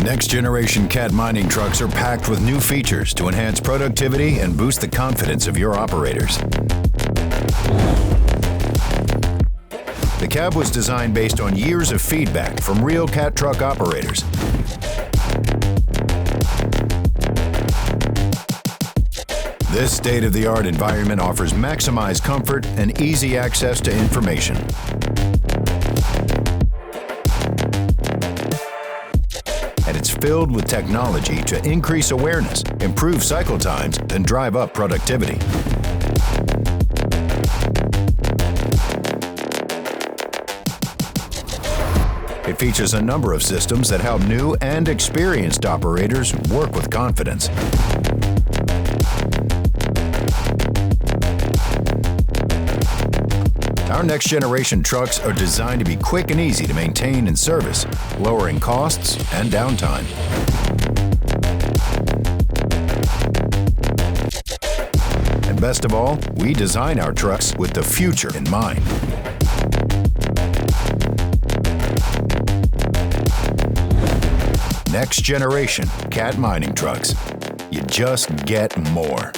Next-generation Cat mining trucks are packed with new features to enhance productivity and boost the confidence of your operators. The cab was designed based on years of feedback from real Cat truck operators. This state-of-the-art environment offers maximized comfort and easy access to information. And it's filled with technology to increase awareness, improve cycle times, and drive up productivity. It features a number of systems that help new and experienced operators work with confidence. Our next-generation trucks are designed to be quick and easy to maintain and service, lowering costs and downtime. And best of all, we design our trucks with the future in mind. Next-generation Cat mining trucks. You just get more.